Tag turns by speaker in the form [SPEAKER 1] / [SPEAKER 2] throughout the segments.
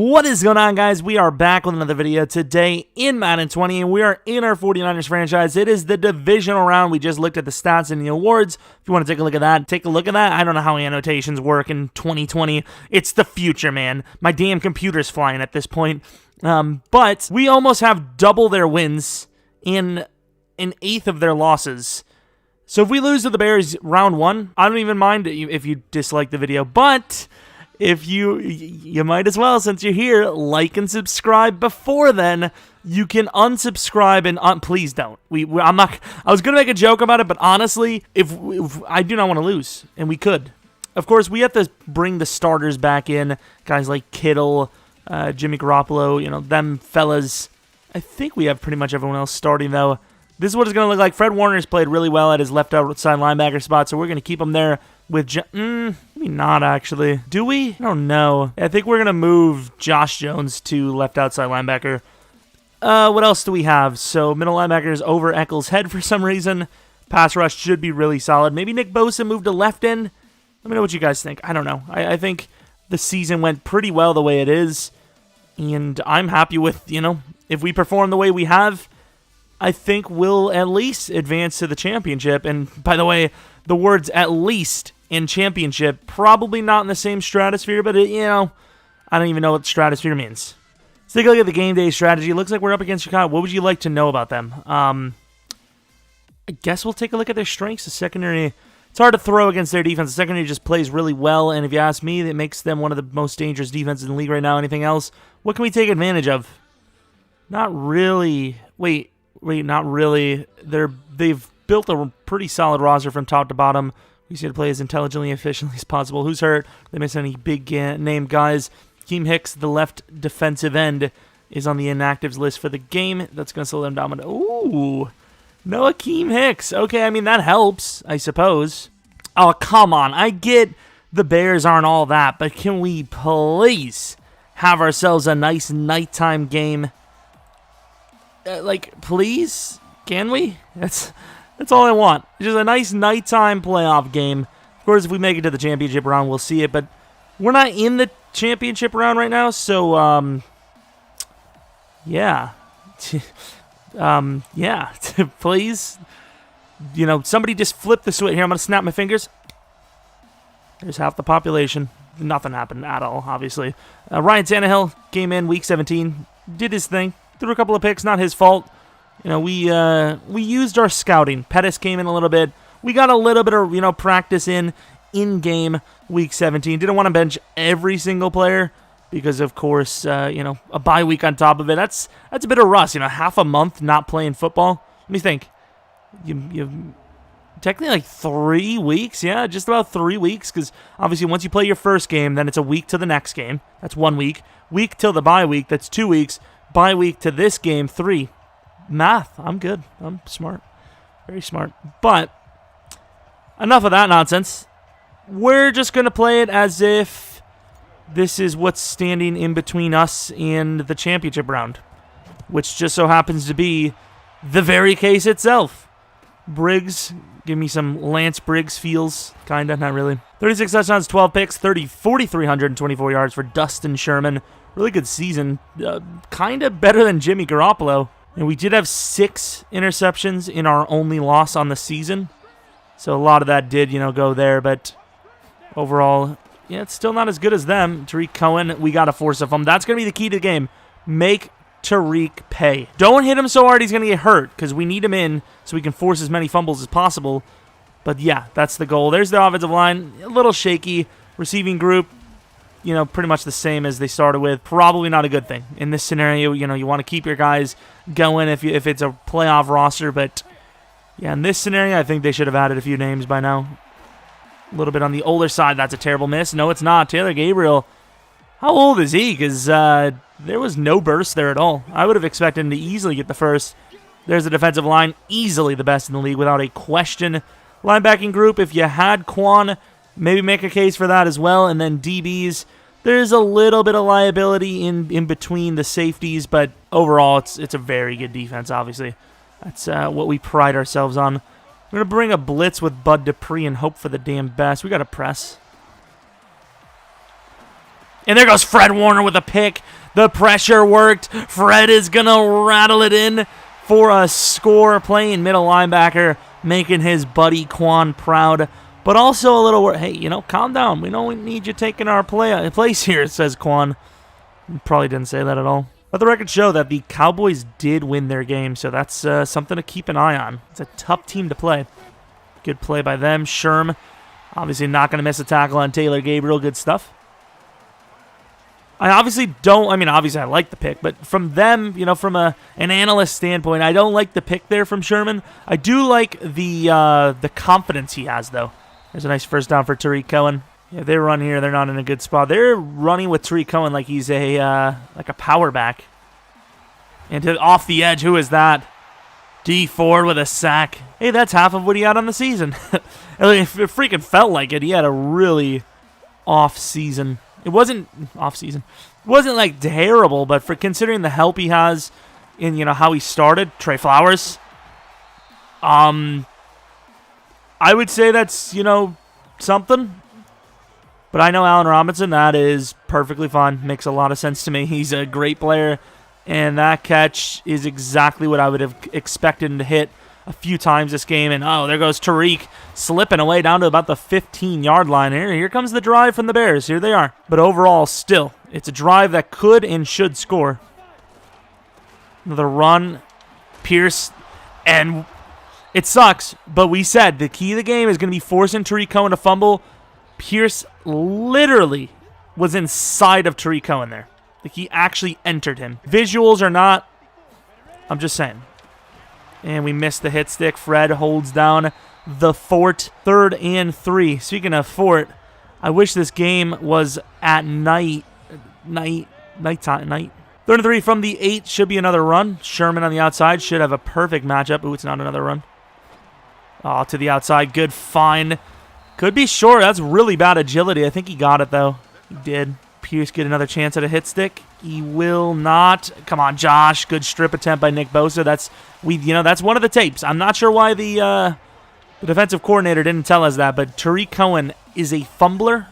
[SPEAKER 1] What is going on, guys? We are back with another video today in Madden 20, and we are in our 49ers franchise. It is the divisional round. We just looked at the stats and the awards. If you want to take a look at that, take a look at that. I don't know how annotations work in 2020. It's the future, man. My damn computer's flying at this point. But we almost have double their wins in an eighth of their losses. So if we lose to the Bears round one, I don't even mind if you dislike the video, but if you might as well, since you're here, like and subscribe before then. You can unsubscribe and please don't. I was gonna make a joke about it, but honestly, if I do not want to lose, and we could. Of course, we have to bring the starters back in, guys like Kittle, Jimmy Garoppolo, them fellas. I think we have pretty much everyone else starting though. This is what it's gonna look like. Fred Warner's played really well at his left outside linebacker spot, so we're gonna keep him there. With maybe not actually. Do we? I don't know. I think we're gonna move Josh Jones to left outside linebacker. What else do we have? So middle linebacker is over Eccles' head for some reason. Pass rush should be really solid. Maybe Nick Bosa moved to left end. Let me know what you guys think. I don't know. I think the season went pretty well the way it is, and I'm happy with if we perform the way we have. I think we'll at least advance to the championship. And by the way, the words "at least" in championship, probably not in the same stratosphere, but I don't even know what stratosphere means. Let's take a look at the game day strategy. It looks like we're up against Chicago. What would you like to know about them? I guess we'll take a look at their strengths. The secondary, it's hard to throw against their defense. The secondary just plays really well, and if you ask me, that makes them one of the most dangerous defenses in the league right now. Anything else? What can we take advantage of? Not really. Wait, not really. They've built a pretty solid roster from top to bottom. We just need to play as intelligently and efficiently as possible. Who's hurt? They miss any big name guys. Keem Hicks, the left defensive end, is on the inactives list for the game. That's going to slow them down. Ooh, no Keem Hicks. Okay, I mean, that helps, I suppose. Oh, come on. I get the Bears aren't all that, but can we please have ourselves a nice nighttime game? Please? Can we? That's all I want. Just a nice nighttime playoff game. Of course, if we make it to the championship round, we'll see it. But we're not in the championship round right now, so yeah, yeah. Please, somebody just flip the switch here. I'm gonna snap my fingers. There's half the population. Nothing happened at all, obviously. Ryan Tannehill came in week 17, did his thing, threw a couple of picks. Not his fault. We used our scouting. Pettis came in a little bit. We got a little bit of, practice in-game week 17. Didn't want to bench every single player because, of course, a bye week on top of it. That's a bit of rust, half a month not playing football. Let me think. You technically like 3 weeks. Yeah, just about 3 weeks because, obviously, once you play your first game, then it's a week to the next game. That's 1 week. Week till the bye week. That's 2 weeks. Bye week to this game, 3. Math. I'm good. I'm smart. Very smart. But enough of that nonsense. We're just going to play it as if this is what's standing in between us and the championship round, which just so happens to be the very case itself. Briggs. Give me some Lance Briggs feels. Kinda. Not really. 36 touchdowns, 12 picks, 4,324 yards for Dustin Sherman. Really good season. Kinda better than Jimmy Garoppolo. And we did have 6 interceptions in our only loss on the season. So a lot of that did, go there. But overall, yeah, it's still not as good as them. Tariq Cohen, we got to force a fumble. That's going to be the key to the game. Make Tariq pay. Don't hit him so hard he's going to get hurt because we need him in so we can force as many fumbles as possible. But yeah, that's the goal. There's the offensive line. A little shaky. Receiving group. Pretty much the same as they started with. Probably not a good thing. In this scenario, you want to keep your guys going if it's a playoff roster. But, yeah, in this scenario, I think they should have added a few names by now. A little bit on the older side. That's a terrible miss. No, it's not. Taylor Gabriel, how old is he? Because there was no burst there at all. I would have expected him to easily get the first. There's the defensive line. Easily the best in the league without a question. Linebacking group, if you had Quan, maybe make a case for that as well. And then DBs, there's a little bit of liability in between the safeties, but overall it's a very good defense, obviously. That's what we pride ourselves on. We're going to bring a blitz with Bud Dupree and hope for the damn best. We got to press. And there goes Fred Warner with a pick. The pressure worked. Fred is going to rattle it in for a score, playing middle linebacker, making his buddy Quan proud. But also a little, hey, you know, calm down. We don't need you taking our place here, says Quan. Probably didn't say that at all. But the records show that the Cowboys did win their game, so that's something to keep an eye on. It's a tough team to play. Good play by them. Sherm, obviously not going to miss a tackle on Taylor Gabriel. Good stuff. I obviously don't, I mean, obviously I like the pick, but from them, you know, from an analyst standpoint, I don't like the pick there from Sherman. I do like the confidence he has, though. There's a nice first down for Tariq Cohen. Yeah, they run here. They're not in a good spot. They're running with Tariq Cohen like he's a power back. And off the edge, who is that? D Ford with a sack. Hey, that's half of what he had on the season. It freaking felt like it. He had a really off season. It wasn't off season. It wasn't like terrible, but for considering the help he has in, you know, how he started, Trey Flowers. I would say that's, you know, something. But I know Allen Robinson, that is perfectly fine. Makes a lot of sense to me. He's a great player, and that catch is exactly what I would have expected him to hit a few times this game. And, oh, there goes Tariq slipping away down to about the 15-yard line. Here comes the drive from the Bears. Here they are. But overall, still, it's a drive that could and should score. Another run. Pierce, and it sucks, but we said the key of the game is going to be forcing Tariq Cohen to fumble. Pierce literally was inside of Tariq Cohen there. Like, he actually entered him. Visuals are not, I'm just saying. And we missed the hit stick. Fred holds down the fort. 3rd and 3. Speaking of fort, I wish this game was at night. Night. 3rd and 3 from the 8. Should be another run. Sherman on the outside should have a perfect matchup. Ooh, it's not another run. Oh, to the outside. Good find. Could be short. That's really bad agility. I think he got it, though. He did. Pierce get another chance at a hit stick. He will not. Come on, Josh. Good strip attempt by Nick Bosa. That's one of the tapes. I'm not sure why the defensive coordinator didn't tell us that, but Tariq Cohen is a fumbler.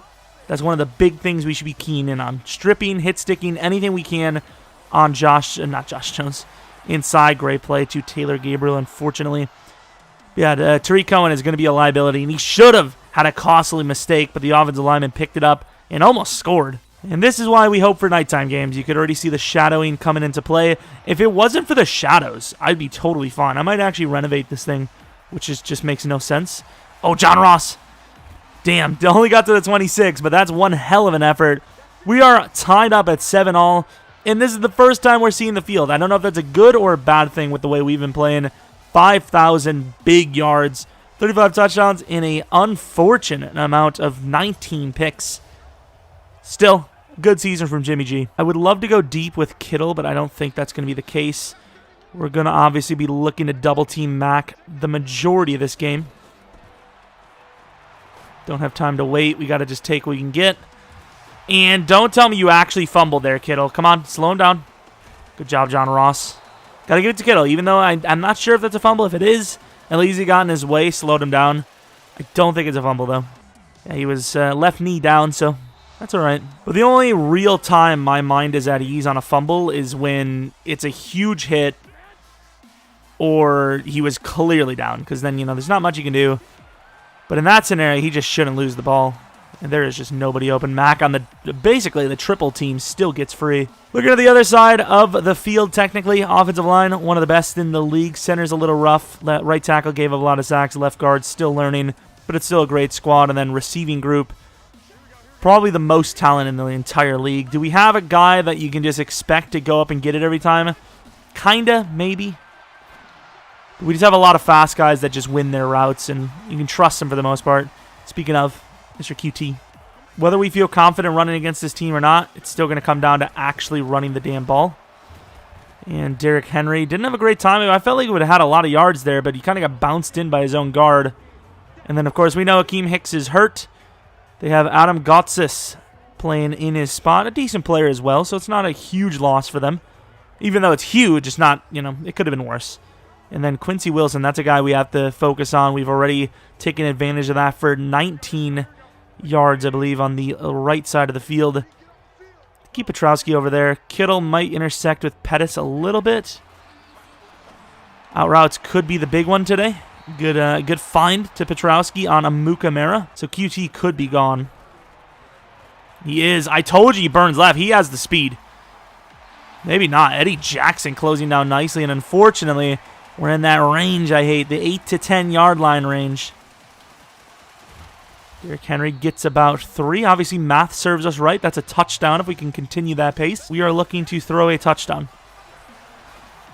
[SPEAKER 1] That's one of the big things we should be keen in on. Stripping, hit sticking, anything we can on not Josh Jones. Inside, great play to Taylor Gabriel, unfortunately. Yeah, Tariq Cohen is going to be a liability, and he should have had a costly mistake, but the offensive lineman picked it up and almost scored. And this is why we hope for nighttime games. You could already see the shadowing coming into play. If it wasn't for the shadows, I'd be totally fine. I might actually renovate this thing, which just makes no sense. Oh, John Ross. Damn, only got to the 26, but that's one hell of an effort. We are tied up at 7-all, and this is the first time we're seeing the field. I don't know if that's a good or a bad thing with the way we've been playing. 5,000 big yards, 35 touchdowns, in an unfortunate amount of 19 picks. Still, good season from Jimmy G. I would love to go deep with Kittle, but I don't think that's going to be the case. We're going to obviously be looking to double-team Mac the majority of this game. Don't have time to wait. We got to just take what we can get. And don't tell me you actually fumbled there, Kittle. Come on, slow him down. Good job, John Ross. Got to give it to Kittle, even though I'm not sure if that's a fumble. If it is, at least he got in his way, slowed him down. I don't think it's a fumble, though. Yeah, he was left knee down, so that's all right. But the only real time my mind is at ease on a fumble is when it's a huge hit or he was clearly down, because then, there's not much you can do. But in that scenario, he just shouldn't lose the ball. And there is just nobody open. Mac on basically the triple team still gets free. Looking at the other side of the field, technically, offensive line, one of the best in the league. Center's a little rough. Right tackle gave up a lot of sacks. Left guard still learning, but it's still a great squad. And then receiving group, probably the most talent in the entire league. Do we have a guy that you can just expect to go up and get it every time? Kinda, maybe. We just have a lot of fast guys that just win their routes, and you can trust them for the most part. Speaking of, Mr. QT. Whether we feel confident running against this team or not, it's still going to come down to actually running the damn ball. And Derrick Henry didn't have a great time. I felt like he would have had a lot of yards there, but he kind of got bounced in by his own guard. And then, of course, we know Akeem Hicks is hurt. They have Adam Gotsis playing in his spot. A decent player as well, so it's not a huge loss for them. Even though it's huge, it's not, it could have been worse. And then Quincy Wilson, that's a guy we have to focus on. We've already taken advantage of that for 19 yards, I believe, on the right side of the field. Keep Petrowski over there. Kittle might intersect with Pettis a little bit. Out routes could be the big one today. Good find to Petrowski on Amukamara. So QT could be gone. He is. I told you he burns left. He has the speed. Maybe not. Eddie Jackson closing down nicely. And unfortunately, we're in that range I hate. The 8 to 10 yard line range. Derrick Henry gets about 3. Obviously, math serves us right. That's a touchdown if we can continue that pace. We are looking to throw a touchdown.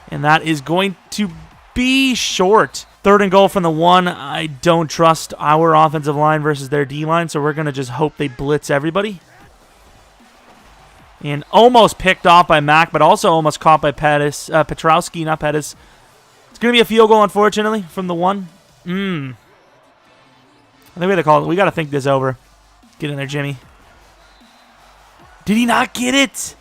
[SPEAKER 1] And that is going to be short. 3rd and goal from the 1. I don't trust our offensive line versus their D-line, so we're going to just hope they blitz everybody. And almost picked off by Mack, but also almost caught by Pettis. Petrowski, not Pettis. It's going to be a field goal, unfortunately, from the 1. I think we have to call it. We got to think this over. Get in there, Jimmy. Did he not get it?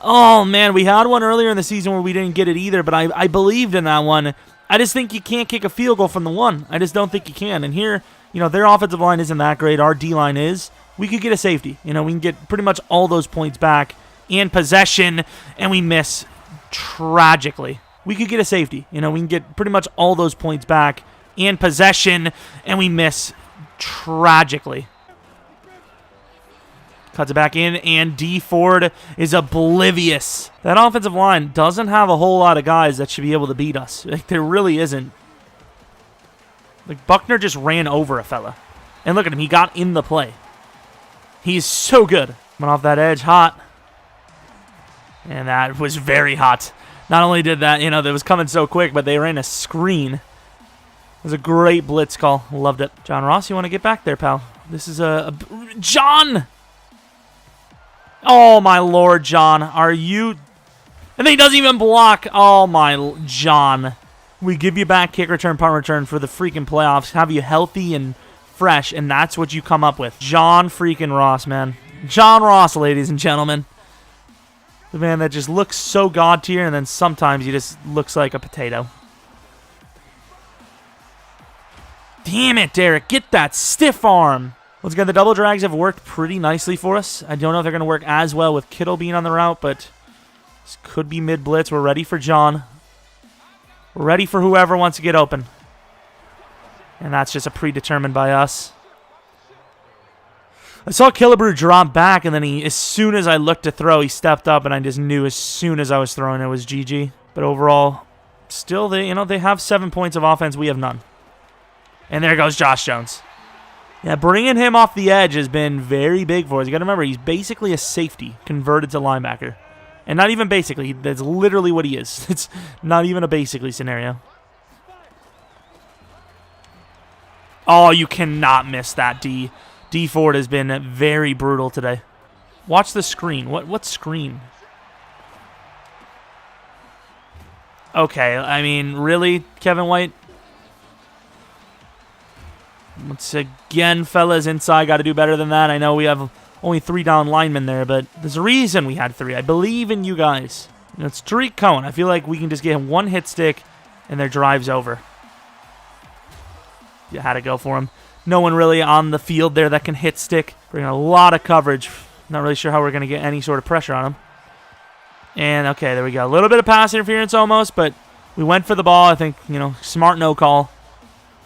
[SPEAKER 1] Oh, man, we had one earlier in the season where we didn't get it either, but I believed in that one. I just think you can't kick a field goal from the 1. I just don't think you can. And here, their offensive line isn't that great. Our D-line is. We could get a safety. We can get pretty much all those points back and possession, and we miss tragically. We could get a safety. We can get pretty much all those points back and possession, and we miss tragically. Cuts it back in, and D Ford is oblivious. That offensive line doesn't have a whole lot of guys that should be able to beat us. There really isn't. Buckner just ran over a fella. And look at him. He got in the play. He's so good. Went off that edge hot. And that was very hot. Not only did that, that was coming so quick, but they ran a screen. It was a great blitz call. Loved it. John Ross, you want to get back there, pal? This is John! Oh, my Lord, John. Are you... And then he doesn't even block. Oh, my... John. We give you back kick return, punt return for the freaking playoffs. Have you healthy and fresh, and that's what you come up with. John freaking Ross, man. John Ross, ladies and gentlemen. The man that just looks so god tier, and then sometimes he just looks like a potato. Damn it, Derek. Get that stiff arm. Once again, the double drags have worked pretty nicely for us. I don't know if they're going to work as well with Kittle being on the route, but this could be mid-blitz. We're ready for John. We're ready for whoever wants to get open. And that's just a predetermined by us. I saw Killebrew drop back, and then as soon as I looked to throw, he stepped up, and I just knew as soon as I was throwing it was GG. But overall, still, they have 7 points of offense. We have none. And there goes Josh Jones. Yeah, bringing him off the edge has been very big for us. You got to remember, he's basically a safety converted to linebacker. And not even basically. That's literally what he is. It's not even a basically scenario. Oh, you cannot miss that, D. D Ford has been very brutal today. Watch the screen. What screen? Okay, I mean, really, Kevin White? Once again, fellas, inside, got to do better than that. I know we have only 3 down linemen there, but there's a reason we had 3. I believe in you guys. It's Tariq Cohen. I feel like we can just get him one hit stick, and their drive's over. You had to go for him. No one really on the field there that can hit stick. Bringing a lot of coverage. Not really sure how we're going to get any sort of pressure on him. And, okay, there we go. A little bit of pass interference almost, but we went for the ball. I think, smart no call.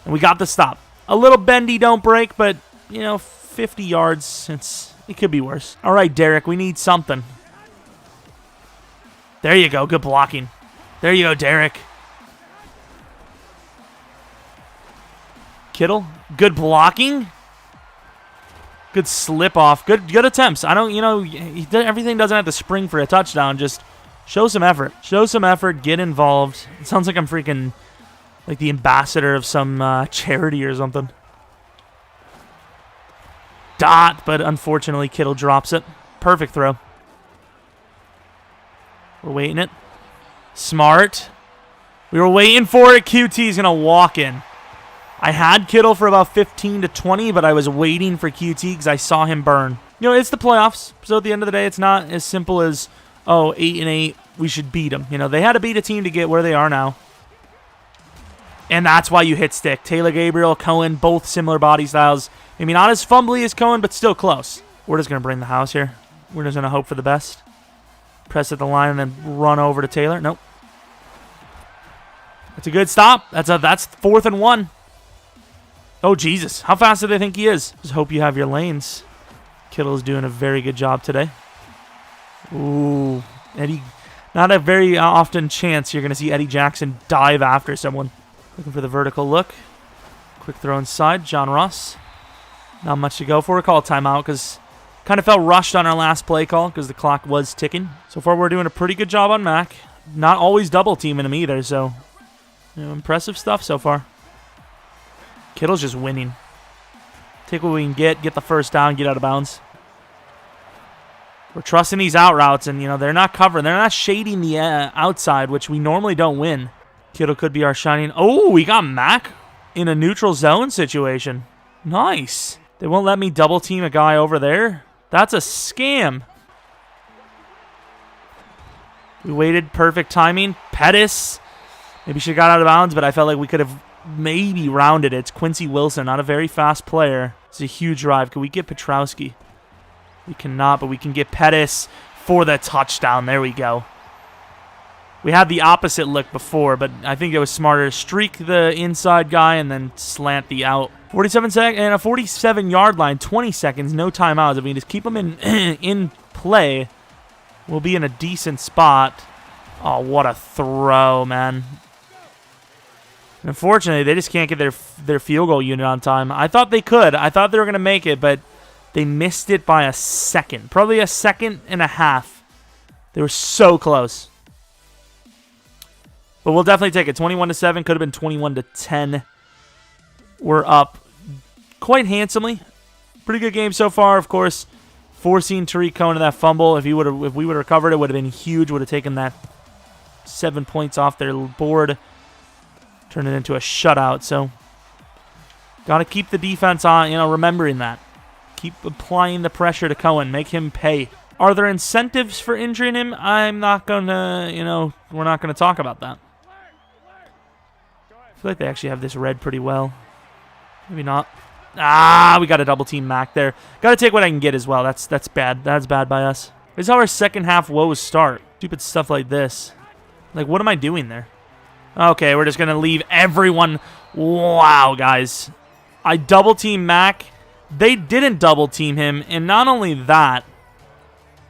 [SPEAKER 1] And we got the stop. A little bendy, don't break, but, 50 yards, it could be worse. All right, Derek, we need something. There you go. Good blocking. There you go, Derek. Kittle, good blocking. Good slip off. Good attempts. I don't, everything doesn't have to spring for a touchdown. Just show some effort. Show some effort. Get involved. It sounds like I'm freaking like the ambassador of some charity or something. Dot, but unfortunately Kittle drops it. Perfect throw. We're waiting it. Smart. We were waiting for it. QT's going to walk in. I had Kittle for about 15 to 20, but I was waiting for QT because I saw him burn. It's the playoffs, so at the end of the day, it's not as simple as, 8-8, we should beat them. They had to beat a team to get where they are now. And that's why you hit stick. Taylor Gabriel, Cohen, both similar body styles. Maybe not as fumbly as Cohen, but still close. We're just going to bring the house here. We're just going to hope for the best. Press at the line and then run over to Taylor. Nope. That's a good stop. That's 4th and 1. Oh, Jesus. How fast do they think he is? Just hope you have your lanes. Kittle's doing a very good job today. Ooh. Eddie. Not a very often chance you're going to see Eddie Jackson dive after someone. Looking for the vertical look. Quick throw inside. John Ross. Not much to go for. We'll call a timeout because kind of felt rushed on our last play call because the clock was ticking. So far, we're doing a pretty good job on Mac. Not always double teaming him either, so impressive stuff so far. Kittle's just winning. Take what we can get the first down, get out of bounds. We're trusting these out routes, and they're not covering. They're not shading the outside, which we normally don't win. Kittle could be our shining. Oh, we got Mac in a neutral zone situation. Nice. They won't let me double team a guy over there. That's a scam. We waited. Perfect timing. Pettis. Maybe should have got out of bounds, but I felt like we could have maybe rounded it. It's Quincy Wilson, not a very fast player. It's a huge drive. Could we get Petrowski? We cannot, but we can get Pettis for the touchdown. There we go. We had the opposite look before, but I think it was smarter to streak the inside guy and then slant the out. 47 seconds and a 47-yard line, 20 seconds, no timeouts. If we just keep them in play, we'll be in a decent spot. Oh, what a throw, man. Unfortunately, they just can't get their field goal unit on time. I thought they could. I thought they were going to make it, but they missed it by a second. Probably a second and a half. They were so close. But we'll definitely take it. 21-7. Could have been 21-10. We're up quite handsomely. Pretty good game so far, of course. Forcing Tariq Cohen to that fumble. If we would have recovered it, would have been huge. Would have taken that 7 points off their board. Turned it into a shutout. So, got to keep the defense on, remembering that. Keep applying the pressure to Cohen. Make him pay. Are there incentives for injuring him? I'm not going to, we're not going to talk about that. I feel like they actually have this read pretty well. Maybe not. We got a double team Mac there. Got to take what I can get as well. That's bad. That's bad by us. This is how our second half woes start. Stupid stuff like this. Like, what am I doing there? Okay, we're just going to leave everyone. Wow, guys. I double team Mac. They didn't double team him. And not only that,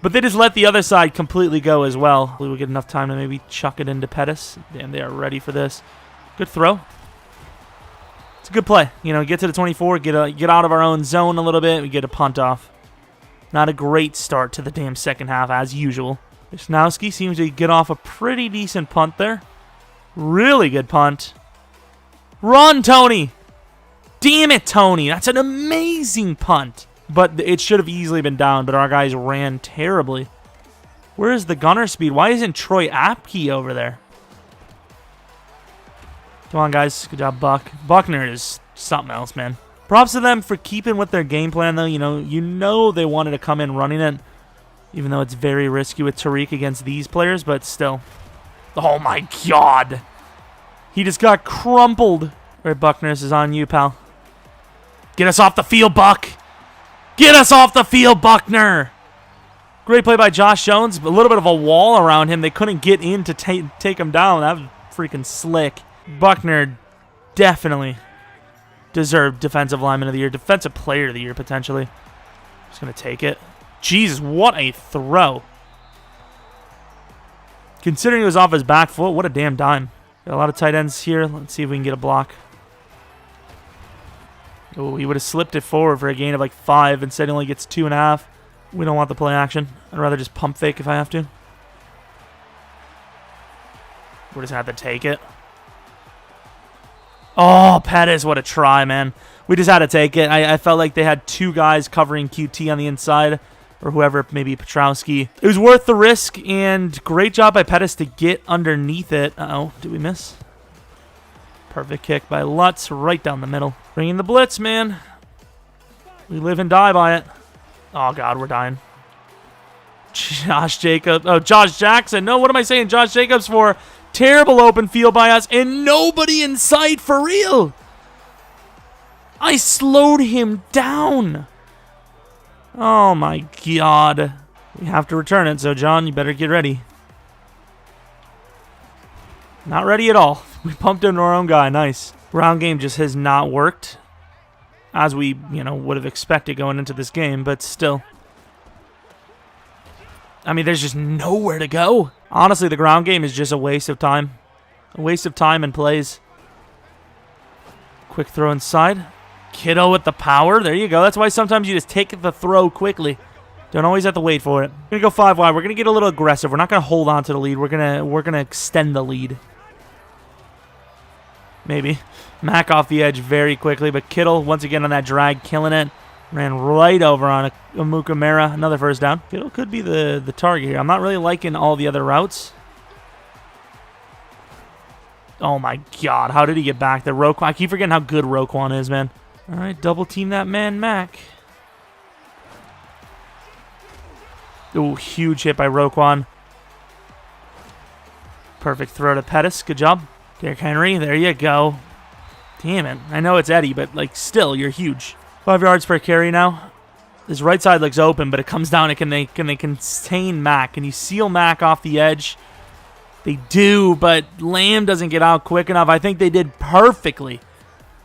[SPEAKER 1] but they just let the other side completely go as well. We will get enough time to maybe chuck it into Pettis. Damn, they are ready for this. Good throw. It's a good play. Get to the 24, get out of our own zone a little bit. We get a punt off. Not a great start to the damn second half, as usual. Wisnowski seems to get off a pretty decent punt there. Really good punt. Run, Tony! Damn it, Tony! That's an amazing punt. But it should have easily been down, but our guys ran terribly. Where is the gunner speed? Why isn't Troy Apke over there? Come on, guys. Good job, Buck. Buckner is something else, man. Props to them for keeping with their game plan, though. You know they wanted to come in running it, even though it's very risky with Tariq against these players, but still. Oh, my God. He just got crumpled. All right, Buckner, this is on you, pal. Get us off the field, Buck. Get us off the field, Buckner. Great play by Josh Jones. A little bit of a wall around him. They couldn't get in to take him down. That was freaking slick. Buckner definitely deserved Defensive Lineman of the Year. Defensive Player of the Year, potentially. Just going to take it. Jesus, what a throw. Considering it was off his back foot, what a damn dime. Got a lot of tight ends here. Let's see if we can get a block. Oh, he would have slipped it forward for a gain of like 5. Instead, he only gets 2.5. We don't want the play action. I'd rather just pump fake if I have to. We're just going to have to take it. Oh, Pettis, what a try, man. We just had to take it. I felt like they had 2 guys covering QT on the inside, or whoever, maybe Petrowski. It was worth the risk, and great job by Pettis to get underneath it. Uh-oh, did we miss? Perfect kick by Lutz right down the middle. Bringing the blitz, man. We live and die by it. Oh, God, we're dying. Josh Jacobs. Oh, Josh Jackson. No, what am I saying Josh Jacobs for? Terrible open field by us, and nobody in sight for real. I slowed him down. Oh, my God. We have to return it, so John, you better get ready. Not ready at all. We pumped into our own guy. Nice. Ground game just has not worked as we, would have expected going into this game, but still. I mean, there's just nowhere to go. Honestly, the ground game is just a waste of time. A waste of time and plays. Quick throw inside. Kiddo with the power. There you go. That's why sometimes you just take the throw quickly. Don't always have to wait for it. We're going to go 5 wide. We're going to get a little aggressive. We're not going to hold on to the lead. We're going to extend the lead. Maybe. Mack off the edge very quickly, but Kittle, once again on that drag, killing it. Ran right over on Amukamara. Another first down. Kittle could be the target here. I'm not really liking all the other routes. Oh, my God. How did he get back there? Roquan. I keep forgetting how good Roquan is, man. All right, double team that man, Mack. Ooh, huge hit by Roquan. Perfect throw to Pettis. Good job. Derrick Henry, there you go. Damn it. I know it's Eddie, but, still, you're huge. 5 yards per carry now. This right side looks open, but it comes down to can they contain Mack? Can you seal Mack off the edge? They do, but Lamb doesn't get out quick enough. I think they did perfectly,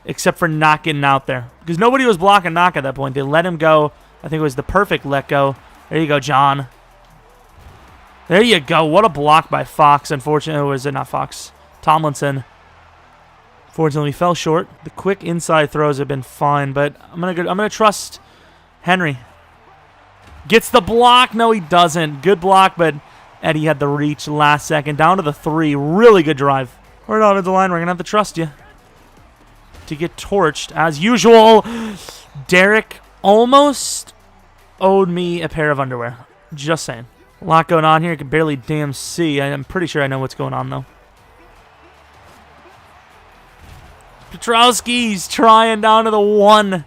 [SPEAKER 1] except for not getting out there. Because nobody was blocking Mack at that point. They let him go. I think it was the perfect let go. There you go, John. There you go. What a block by Fox. Unfortunately, was it not Fox? Tomlinson. Fortunately, fell short. The quick inside throws have been fine, but I'm gonna trust Henry. Gets the block. No, he doesn't. Good block, but Eddie had the reach last second. Down to the 3. Really good drive. All right, offensive line, we're gonna have to trust you to get torched as usual. Derek almost owed me a pair of underwear. Just saying. A lot going on here. I can barely damn see. I'm pretty sure I know what's going on, though. Petrowski's trying down to the 1.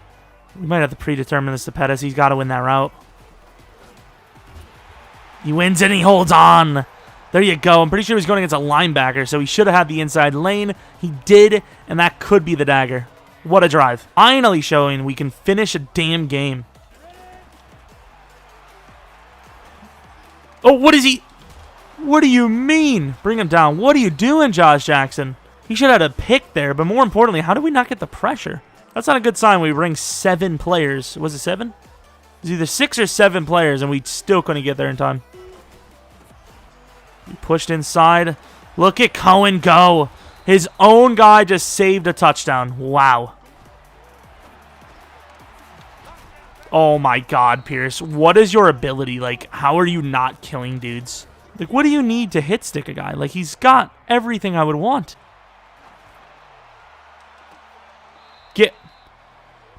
[SPEAKER 1] We might have to predetermine this to Pettis. He's got to win that route. He wins and he holds on. There you go. I'm pretty sure he was going against a linebacker, so he should have had the inside lane. He did, and that could be the dagger. What a drive. Finally showing we can finish a damn game. Oh, what is he? What do you mean? Bring him down. What are you doing, Josh Jackson? He should have had a pick there, but more importantly, how do we not get the pressure? That's not a good sign when we bring 7 players. Was it 7? It was either 6 or 7 players, and we still couldn't get there in time. He pushed inside. Look at Cohen go. His own guy just saved a touchdown. Wow. Oh, my God, Pierce. What is your ability? How are you not killing dudes? What do you need to hit stick a guy? He's got everything I would want.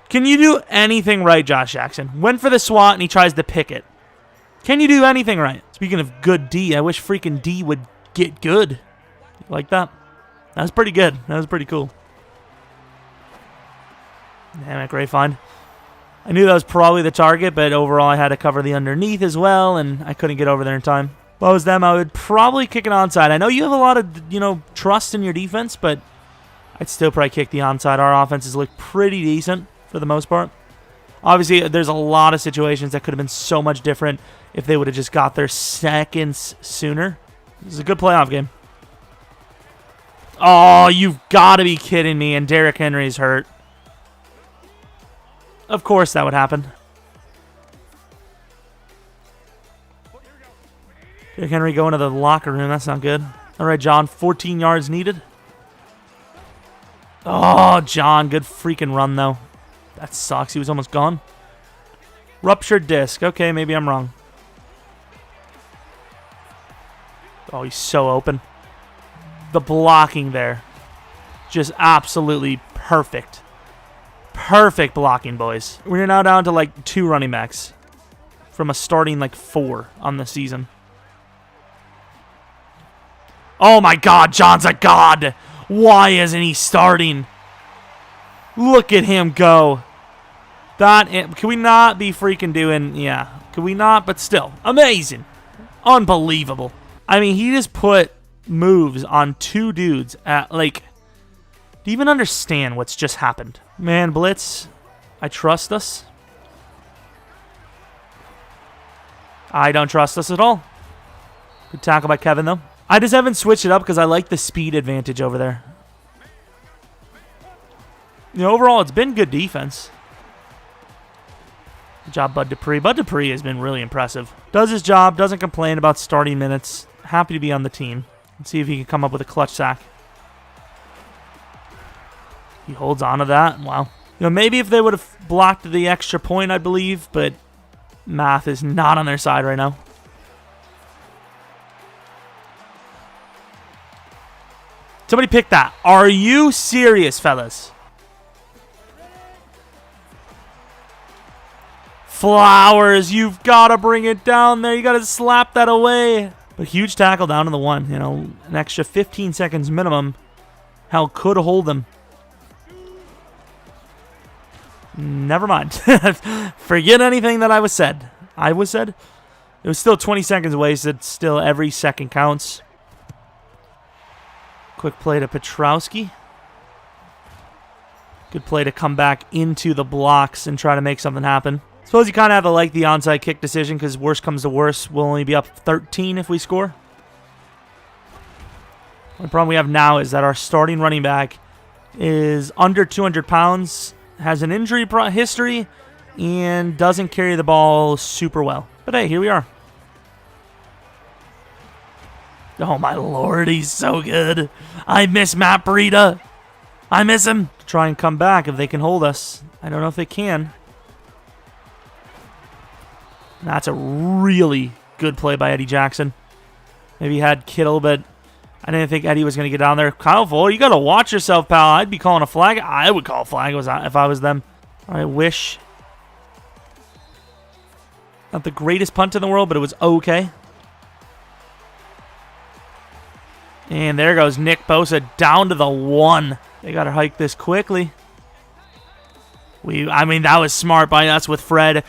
[SPEAKER 1] Can you do anything right, Josh Jackson? Went for the swat and he tries to pick it. Can you do anything right? Speaking of good D, I wish freaking D would get good. Like that. That was pretty good. That was pretty cool. Damn it, great find. I knew that was probably the target, but overall I had to cover the underneath as well, and I couldn't get over there in time. If I was them, I would probably kick an onside. I know you have a lot of, trust in your defense, but I'd still probably kick the onside. Our offenses look pretty decent for the most part. Obviously, there's a lot of situations that could have been so much different if they would have just got their seconds sooner. This is a good playoff game. Oh, you've got to be kidding me, and Derrick Henry's hurt. Of course that would happen. Derrick Henry going to the locker room. That's not good. All right, John, 14 yards needed. Oh, John, good freaking run, though. That sucks. He was almost gone. Ruptured disc. Okay, maybe I'm wrong. Oh, he's so open. The blocking there. Just absolutely perfect. Perfect blocking, boys. We're now down to 2 running backs from a starting 4 on the season. Oh my God, John's a god. Why isn't he starting? Look at him go. Can we not be freaking doing, yeah. Can we not? But still, amazing. Unbelievable. I mean, he just put moves on 2 dudes at, do you even understand what's just happened? Man, blitz, I trust us. I don't trust us at all. Good tackle by Kevin, though. I just haven't switched it up because I like the speed advantage over there. You know, overall, it's been good defense. Good job, Bud Dupree. Bud Dupree has been really impressive. Does his job, doesn't complain about starting minutes. Happy to be on the team. Let's see if he can come up with a clutch sack. He holds on to that. Wow. You know, maybe if they would have blocked the extra point, I believe, but math is not on their side right now. Somebody pick that. Are you serious, fellas? Flowers, you've got to bring it down there. You got to slap that away. But huge tackle down to the 1. You know, an extra 15 seconds minimum. Hell, could hold them. Never mind. Forget anything that I was said. I was said. It was still 20 seconds wasted. Still, every second counts. Quick play to Petrowski. Good play to come back into the blocks and try to make something happen. Suppose you kind of have to like the onside kick decision because worst comes to worst. We'll only be up 13 if we score. The problem we have now is that our starting running back is under 200 pounds, has an injury history, and doesn't carry the ball super well. But hey, here we are. Oh my lord, he's so good. I miss Matt Breida. I miss him. Try and come back if they can hold us. I don't know if they can. That's a really good play by Eddie Jackson. Maybe he had Kittle, but I didn't think Eddie was going to get down there. Kyle Fuller, you got to watch yourself, pal. I'd be calling a flag. I would call a flag if I was them. I wish. Not the greatest punt in the world, but it was okay. And there goes Nick Bosa down to the 1. They got to hike this quickly. I mean, that was smart by us with Fred.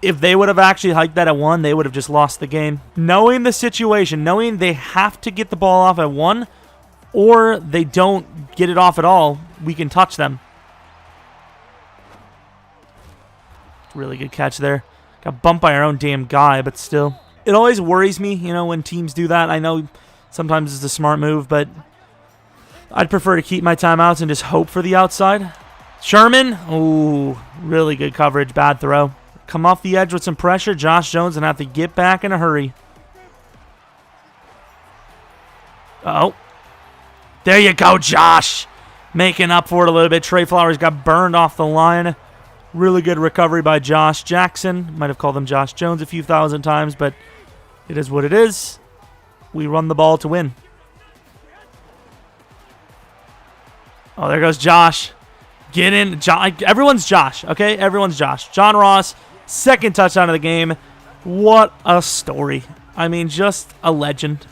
[SPEAKER 1] If they would have actually hiked that at 1, they would have just lost the game. Knowing the situation, knowing they have to get the ball off at 1, or they don't get it off at all, we can touch them. Really good catch there. Got bumped by our own damn guy, but still. It always worries me, you know, when teams do that. I know sometimes it's a smart move, but I'd prefer to keep my timeouts and just hope for the outside. Sherman, ooh, really good coverage, bad throw. Come off the edge with some pressure. Josh Jones and have to get back in a hurry. Uh-oh. There you go, Josh. Making up for it a little bit. Trey Flowers got burned off the line. Really good recovery by Josh Jackson. Might have called him Josh Jones a few thousand times, but it is what it is. We run the ball to win. Oh, there goes Josh. Get in. Everyone's Josh, okay? Everyone's Josh. John Ross. Second touchdown of the game. What a story. I mean, just a legend.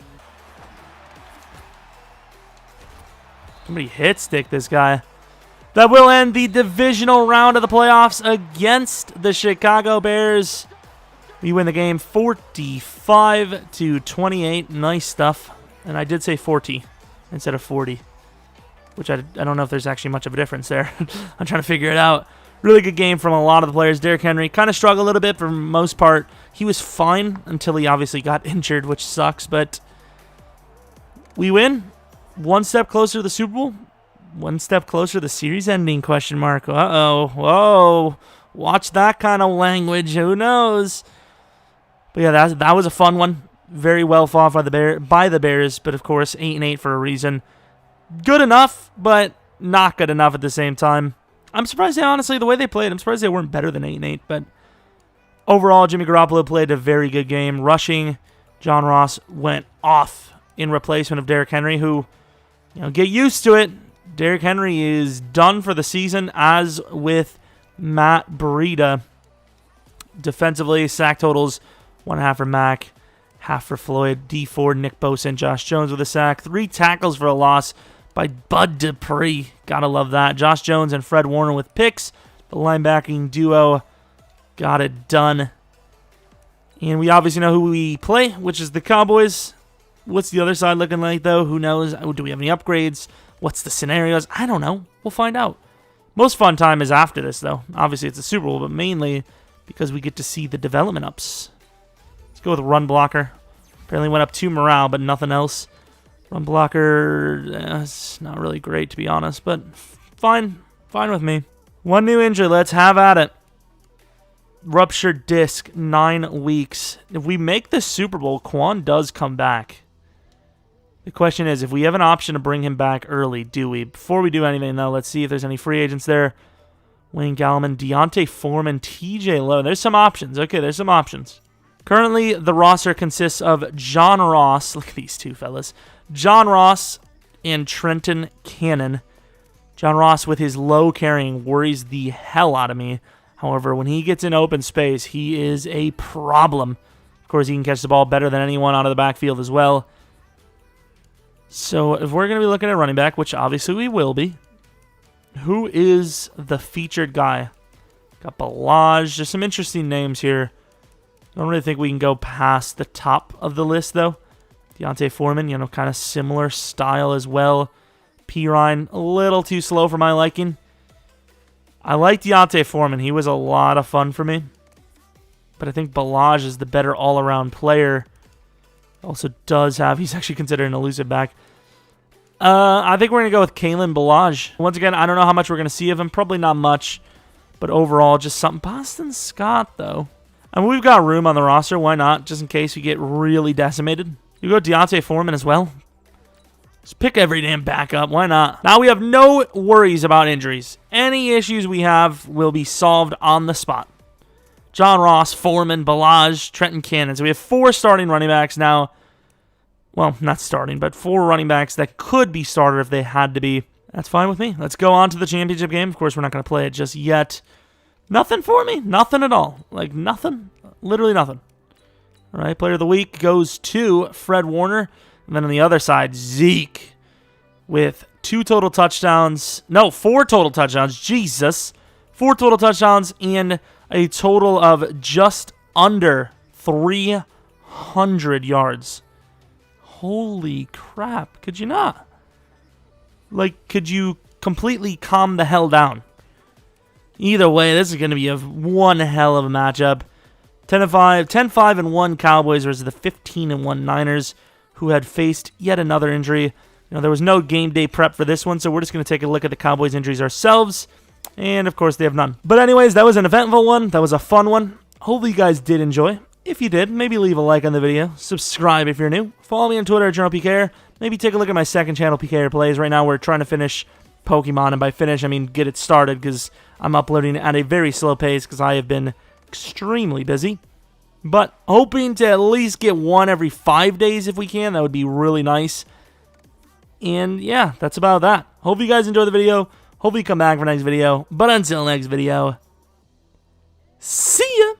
[SPEAKER 1] Somebody hit stick this guy. That will end the divisional round of the playoffs against the Chicago Bears. We win the game 45-28. Nice stuff. And I did say 40 instead of 40, which I don't know if there's actually much of a difference there. I'm trying to figure it out. Really good game from a lot of the players. Derrick Henry kind of struggled a little bit for the most part. He was fine until he obviously got injured, which sucks. But we win. One step closer to the Super Bowl. One step closer to the series ending, question mark. Uh-oh. Whoa. Watch that kind of language. Who knows? But yeah, that was a fun one. Very well fought by the Bears. But of course, 8-8 for a reason. Good enough, but not good enough at the same time. I'm surprised, honestly, the way they played. I'm surprised they weren't better than 8-8. But overall, Jimmy Garoppolo played a very good game. Rushing, John Ross went off in replacement of Derrick Henry, who, you know, get used to it. Derrick Henry is done for the season, as with Matt Breida. Defensively, sack totals, 1.5 for Mac, half for Floyd, D Ford, Nick Bosa, and Josh Jones with a sack. 3 tackles for a loss by Bud Dupree. Gotta love that. Josh Jones and Fred Warner with picks. The linebacking duo got it done. And we obviously know who we play, which is the Cowboys. What's the other side looking like, though? Who knows? Do we have any upgrades? What's the scenarios? I don't know. We'll find out. Most fun time is after this, though. Obviously, it's a Super Bowl, but mainly because we get to see the development ups. Let's go with run blocker. Apparently went up 2 morale, but nothing else. Run blocker, it's not really great, to be honest, but fine. Fine with me. 1 new injury. Let's have at it. Ruptured disc, 9 weeks. If we make the Super Bowl, Quan does come back. The question is, if we have an option to bring him back early, do we? Before we do anything, though, let's see if there's any free agents there. Wayne Gallman, Deontay Foreman, TJ Lowe. There's some options. Okay, there's some options. Currently, the roster consists of John Ross. Look at these two fellas. John Ross and Trenton Cannon. John Ross, with his low carrying, worries the hell out of me. However, when he gets in open space, he is a problem. Of course, he can catch the ball better than anyone out of the backfield as well. So if we're going to be looking at running back, which obviously we will be, who is the featured guy? Got Balaj. There's some interesting names here. I don't really think we can go past the top of the list, though. Deontay Foreman, kind of similar style as well. Pirine, a little too slow for my liking. I like Deontay Foreman. He was a lot of fun for me. But I think Balaj is the better all-around player. Also he's actually considered an elusive back. I think we're going to go with Kalen Balaj. Once again, I don't know how much we're going to see of him. Probably not much. But overall, just something. Boston Scott, though. I mean, we've got room on the roster. Why not? Just in case we get really decimated. You go Deontay Foreman as well. Just pick every damn backup. Why not? Now we have no worries about injuries. Any issues we have will be solved on the spot. John Ross, Foreman, Balaj, Trenton Cannon. So we have 4 starting running backs now. Well, not starting, but 4 running backs that could be starter if they had to be. That's fine with me. Let's go on to the championship game. Of course, we're not going to play it just yet. Nothing for me. Nothing at all. Like, nothing. Literally nothing. All right, player of the week goes to Fred Warner. And then on the other side, Zeke with 4 total touchdowns. Jesus. 4 total touchdowns and a total of just under 300 yards. Holy crap. Could you not? Like, could you completely calm the hell down? Either way, this is going to be one hell of a matchup. 10-5-1 Cowboys versus the 15-1 Niners, who had faced yet another injury. There was no game day prep for this one, so we're just going to take a look at the Cowboys' injuries ourselves. And, of course, they have none. But anyways, that was an eventful one. That was a fun one. Hopefully you guys did enjoy. If you did, maybe leave a like on the video. Subscribe if you're new. Follow me on Twitter at Jeromepkr. Maybe take a look at my second channel, PKR Plays. Right now, we're trying to finish Pokemon. And by finish, I mean get it started, because I'm uploading at a very slow pace because I have been extremely busy. But hoping to at least get one every 5 days if we can. That would be really nice. And yeah, that's about that. Hope you guys enjoy the video. Hopefully you come back for next video. But until next video, see ya!